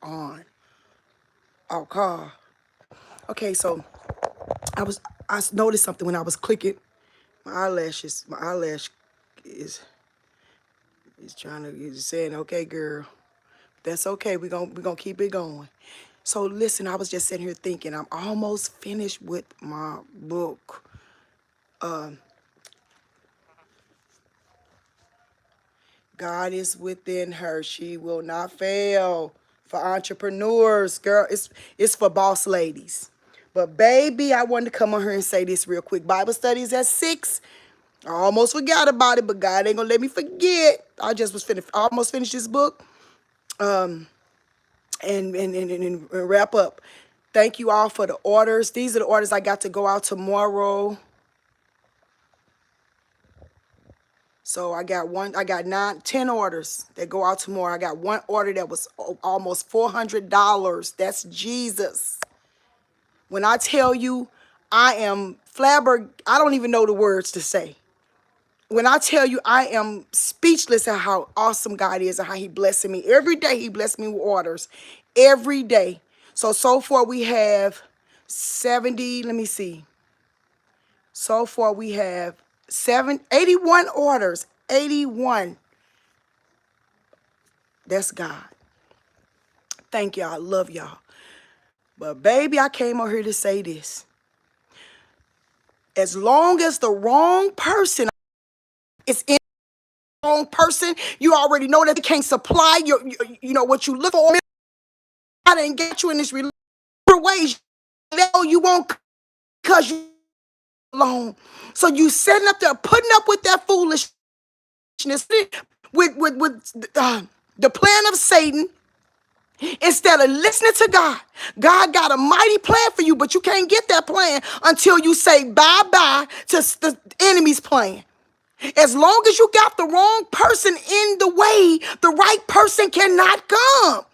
on. Oh, car. Okay, so I noticed something when I was clicking. My eyelash is trying to is saying, okay, girl, that's okay. We gonna keep it going. So listen, I was just sitting here thinking, I'm almost finished with my book. God is within her. She will not fail. For entrepreneurs, girl, it's for boss ladies. But baby, I wanted to come on here and say this real quick. Bible studies at 6. I almost forgot about it, but God ain't gonna let me forget. I just was almost finished this book. And wrap up. Thank you all for the orders. These are the orders I got to go out tomorrow. So I got 10 orders that go out tomorrow. I got one order that was almost $400. That's Jesus. When I tell you, I am flabbergasted. I don't even know the words to say. When I tell you, I am speechless at how awesome God is and how he blessing me. Every day he blessed me with orders. Every day. So far we have 70, let me see. So far we have 81 orders. 81. That's God. Thank y'all. I love y'all. But baby, I came over here to say this. As long as the wrong person is in the wrong person, you already know that they can't supply your what you look for. I didn't get you in this relationship ways. You won't because you alone. So you setting up there, putting up with that foolishness with the plan of Satan. Instead of listening to God, God got a mighty plan for you, but you can't get that plan until you say bye-bye to the enemy's plan. As long as you got the wrong person in the way, the right person cannot come.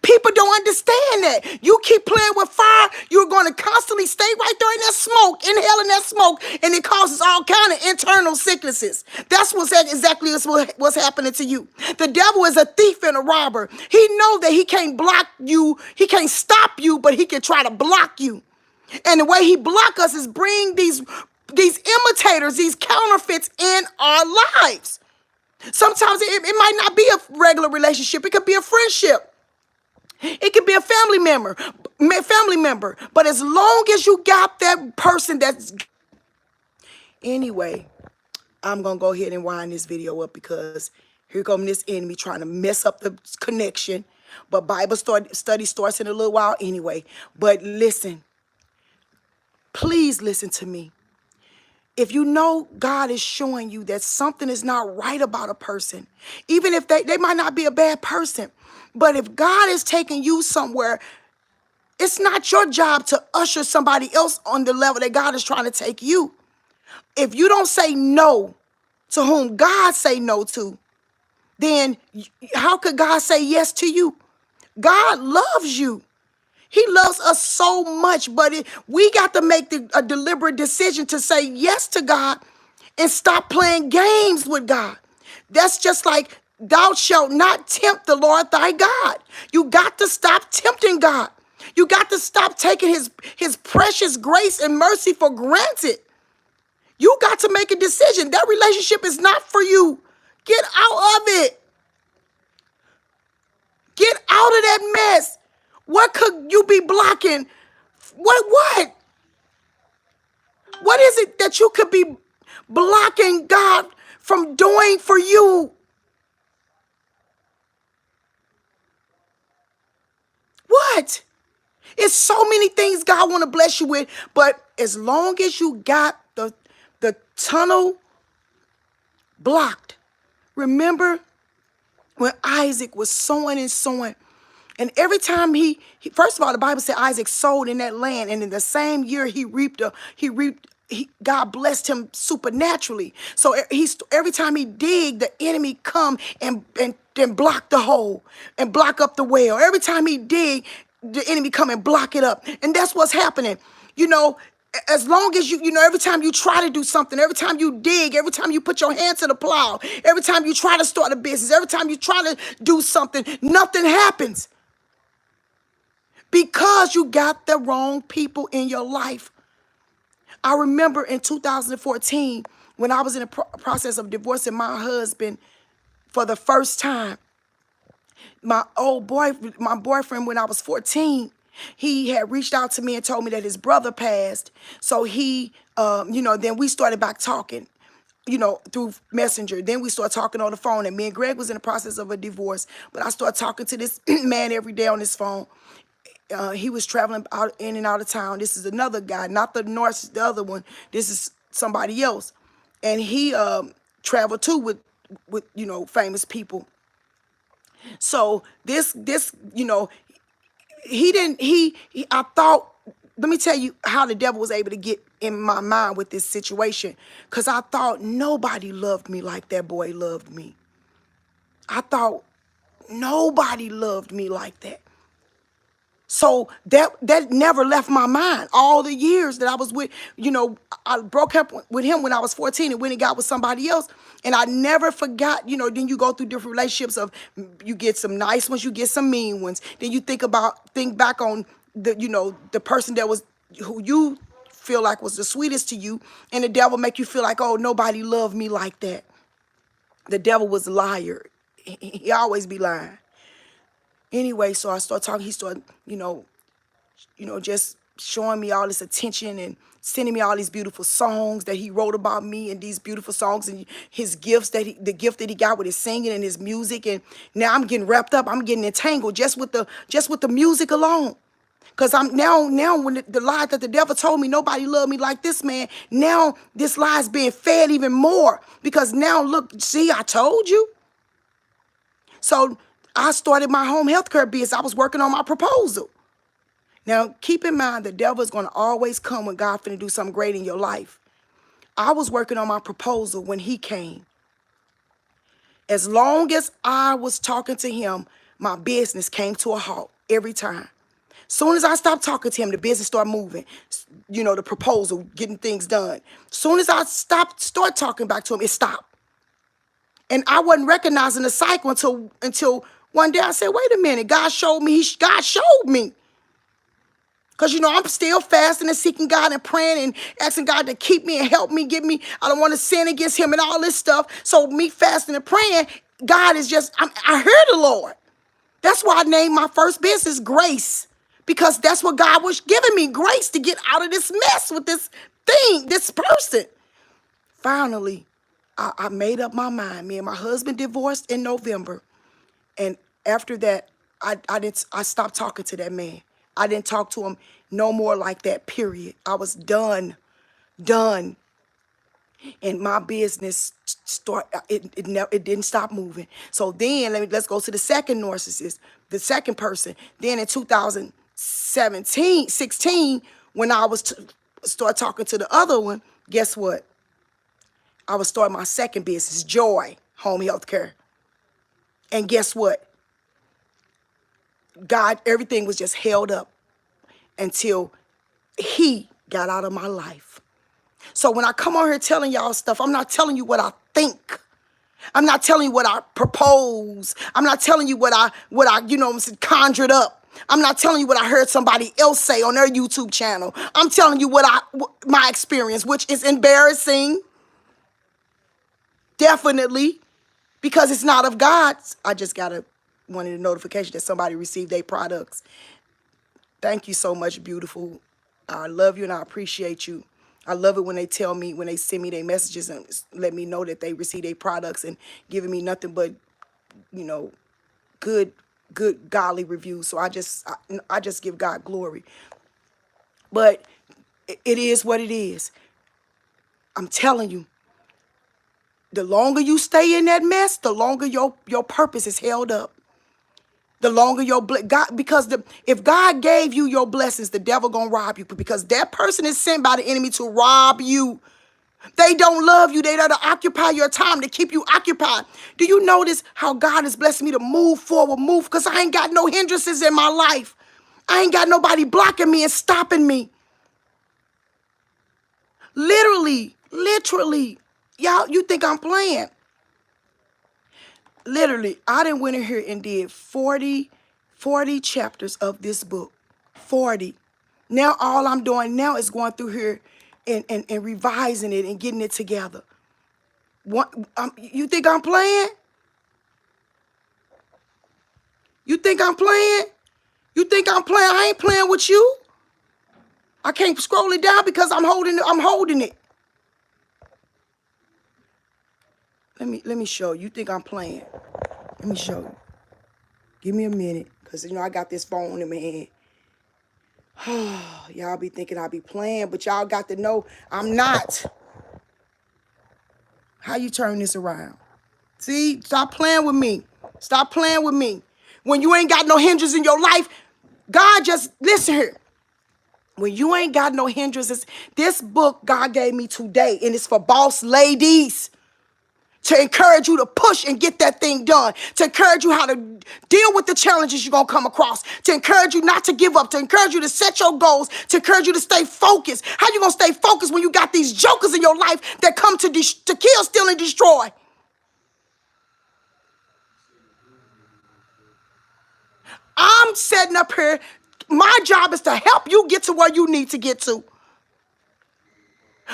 People don't understand that. You keep playing with fire, you're going to constantly stay right there in that smoke, inhaling that smoke, and it causes all kind of internal sicknesses. That's exactly what's happening to you. The devil is a thief and a robber. He knows that he can't block you, he can't stop you, but he can try to block you. And the way he block us is bring these imitators, these counterfeits in our lives. Sometimes it might not be a regular relationship. It could be a friendship. It could be a family member. But as long as you got that person that's... Anyway, I'm going to go ahead and wind this video up because here comes this enemy trying to mess up the connection. But Bible study starts in a little while anyway. But listen, please listen to me. If you know God is showing you that something is not right about a person, even if they might not be a bad person, but if God is taking you somewhere, it's not your job to usher somebody else on the level that God is trying to take you. If you don't say no to whom God say no to, then how could God say yes to you? God loves you. He loves us so much, but we got to make a deliberate decision to say yes to God and stop playing games with God. That's just like, thou shalt not tempt the Lord thy God. You got to stop tempting God. You got to stop taking his precious grace and mercy for granted. You got to make a decision. That relationship is not for you. Get out of it. Get out of that mess. What could you be blocking? What? What is it that you could be blocking God from doing for you? What? It's so many things God want to bless you with, but as long as you got the tunnel blocked. Remember when Isaac was sowing and sowing, and every time he first of all, the Bible said Isaac sowed in that land, and in the same year God blessed him supernaturally. So every time he dig, the enemy come and block the hole and block up the well. Every time he dig, the enemy come and block it up. And that's what's happening. As long as every time you try to do something, every time you dig, every time you put your hand to the plow, every time you try to start a business, every time you try to do something, nothing happens. because you got the wrong people in your life. I remember in 2014, when I was in the process of divorcing my husband for the first time, my boyfriend, when I was 14, he had reached out to me and told me that his brother passed. So he, then we started back talking, through Messenger. Then we started talking on the phone, and me and Greg was in the process of a divorce. But I started talking to this man every day on his phone. He was traveling out in and out of town. This is another guy, not the the other one. This is somebody else, and he traveled too with famous people. So this he didn't he I thought. Let me tell you how the devil was able to get in my mind with this situation, because I thought nobody loved me like that boy loved me. I thought nobody loved me like that. So that never left my mind. All the years that I was with, I broke up with him when I was 14 and went and got with somebody else. And I never forgot, then you go through different relationships of, you get some nice ones, you get some mean ones. Then you think back on the person who you feel like was the sweetest to you. And the devil make you feel like, oh, nobody loved me like that. The devil was a liar. He always be lying. Anyway, so I started talking. He started, just showing me all this attention and sending me all these beautiful songs that he wrote about me, and these beautiful songs and his gifts the gift that he got with his singing and his music. And now I'm getting wrapped up. I'm getting entangled just with the music alone. Because I'm now when the lie that the devil told me nobody loved me like this man, now this lie is being fed even more. Because now look, see, I told you. So I started my home healthcare business. I was working on my proposal. Now, keep in mind, the devil is going to always come when God's going to do something great in your life. I was working on my proposal when he came. As long as I was talking to him, my business came to a halt every time. Soon as I stopped talking to him, the business started moving. The proposal, getting things done. Soon as I start talking back to him, it stopped. And I wasn't recognizing the cycle until one day I said, wait a minute, God showed me. Because, I'm still fasting and seeking God and praying and asking God to keep me and help me, give me. I don't want to sin against him and all this stuff. So me fasting and praying, God is I heard the Lord. That's why I named my first business Grace. Because that's what God was giving me, grace to get out of this mess with this person. Finally, I made up my mind. Me and my husband divorced in November. And after that, I stopped talking to that man. I didn't talk to him no more like that, period. I was done. And my business it didn't stop moving. So then let's go to the second narcissist, the second person. Then in 16, when I was start talking to the other one, guess what? I was starting my second business, Joy Home Healthcare. And guess what? God, everything was just held up until he got out of my life. So when I come on here telling y'all stuff, I'm not telling you what I think. I'm not telling you what I propose. I'm not telling you what I conjured up. I'm not telling you what I heard somebody else say on their YouTube channel. I'm telling you my experience, which is embarrassing. Definitely. Because it's not of God. I just wanted a notification that somebody received their products. Thank you so much, beautiful. I love you and I appreciate you. I love it when they tell me, when they send me their messages and let me know that they received their products and giving me nothing but, good godly reviews. So I just give God glory. But it is what it is. I'm telling you, the longer you stay in that mess, the longer your purpose is held up. The longer if God gave you your blessings, the devil gonna rob you, because that person is sent by the enemy to rob you. They don't love you. They there to occupy your time, to keep you occupied. Do you notice how God has blessed me to move forward, because I ain't got no hindrances in my life. I ain't got nobody blocking me and stopping me. Literally. Y'all, you think I'm playing? Literally, I done went in here and did 40 chapters of this book. 40. Now all I'm doing now is going through here and revising it and getting it together. You think I'm playing? You think I'm playing? You think I'm playing? I ain't playing with you. I can't scroll it down because I'm holding it. I'm holding it. Let me show you. You think I'm playing? Let me show you. Give me a minute, because I got this phone in my hand. Y'all be thinking I be playing, but y'all got to know I'm not. How you turn this around? See, stop playing with me. Stop playing with me. When you ain't got no hindrance in your life, God just, listen here. When you ain't got no hindrances, this book God gave me today, and it's for boss ladies. To encourage you to push and get that thing done. To encourage you how to deal with the challenges you're going to come across. To encourage you not to give up. To encourage you to set your goals. To encourage you to stay focused. How you going to stay focused when you got these jokers in your life that come to kill, steal, and destroy? I'm setting up here. My job is to help you get to where you need to get to.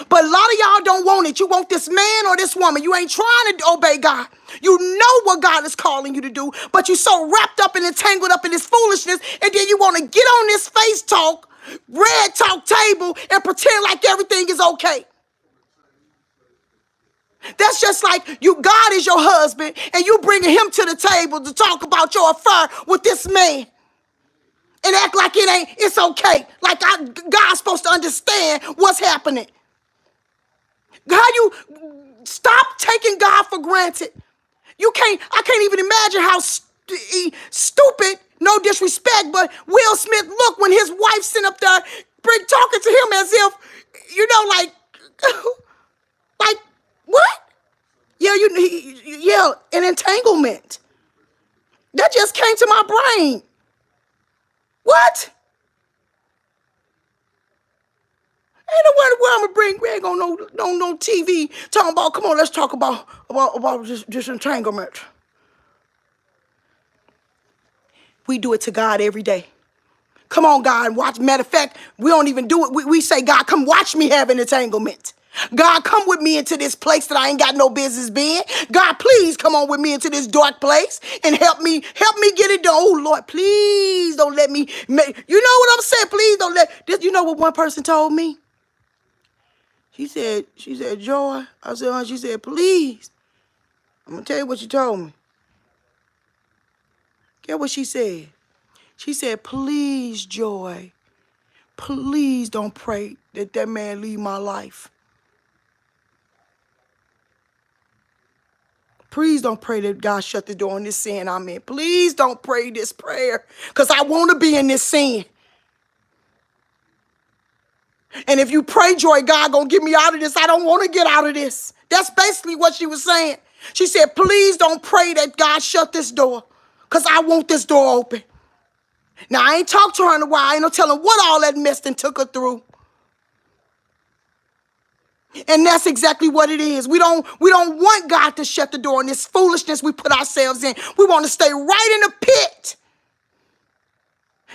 But a lot of y'all don't want it. You want this man or this woman. You ain't trying to obey God. You know what God is calling you to do, but you're so wrapped up and entangled up in this foolishness, and then you want to get on this face talk, red talk table, and pretend like everything is okay. That's just like God is your husband, and you bringing him to the table to talk about your affair with this man. And act like it's okay. Like God's supposed to understand what's happening. How you stop taking God for granted? I can't even imagine how stupid, no disrespect, but Will Smith looked when his wife sent up there talking to him as if, like, like, what? Yeah, yeah, an entanglement. That just came to my brain. What? Ain't no where I'm gonna bring Greg on no TV talking about, come on, let's talk about this entanglement. We do it to God every day. Come on, God, watch. Matter of fact, we don't even do it. We say, God, come watch me have an entanglement. God, come with me into this place that I ain't got no business being. God, please come on with me into this dark place and help me get it done. Oh, Lord, please don't let me you know what I'm saying? Please don't let. You know what one person told me? She said, Joy. I said, she said, please. I'm going to tell you what she told me. Get what she said. She said, please, Joy, please don't pray that man leave my life. Please don't pray that God shut the door on this sin I'm in. Please don't pray this prayer, because I want to be in this sin. And if you pray, Joy, God gonna get me out of this. I don't want to get out of this. That's basically what she was saying. She said, please don't pray that God shut this door, because I want this door open. Now, I ain't talked to her in a while. I ain't no telling what all that mess and took her through. And that's exactly what it is. We don't want God to shut the door on this foolishness we put ourselves in. We want to stay right in the pit.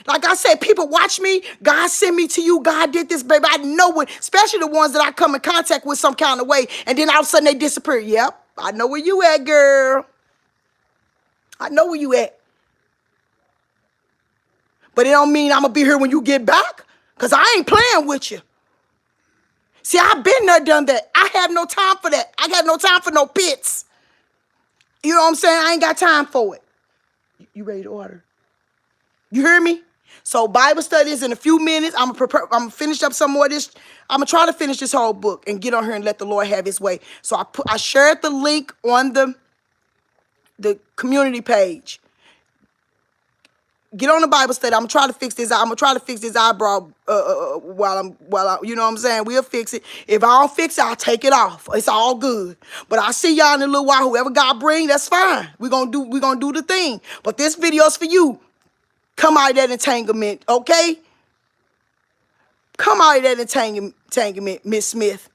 Like I said, people watch me. God sent me to you. God did this, baby. I know it, especially the ones that I come in contact with some kind of way. And then all of a sudden they disappear. Yep, I know where you at, girl. I know where you at. But it don't mean I'm going to be here when you get back, because I ain't playing with you. See, I've been there, done that. I have no time for that. I got no time for no pits. You know what I'm saying? I ain't got time for it. You ready to order? You hear me? So Bible studies in a few minutes. I'm gonna finish up some more of this. I'm gonna try to finish this whole book and get on here and let the Lord have his way. So I shared the link on the community page. Get on the Bible study. I'm gonna try to fix this. I'm gonna try to fix this eyebrow while I'm you know what I'm saying. We'll fix it. If I don't fix it, I'll take it off. It's all good. But I'll see y'all in a little while. Whoever God bring, that's fine. We're gonna do the thing. But this video's for you. Come out of that entanglement, okay? Come out of that entanglement, Miss Smith.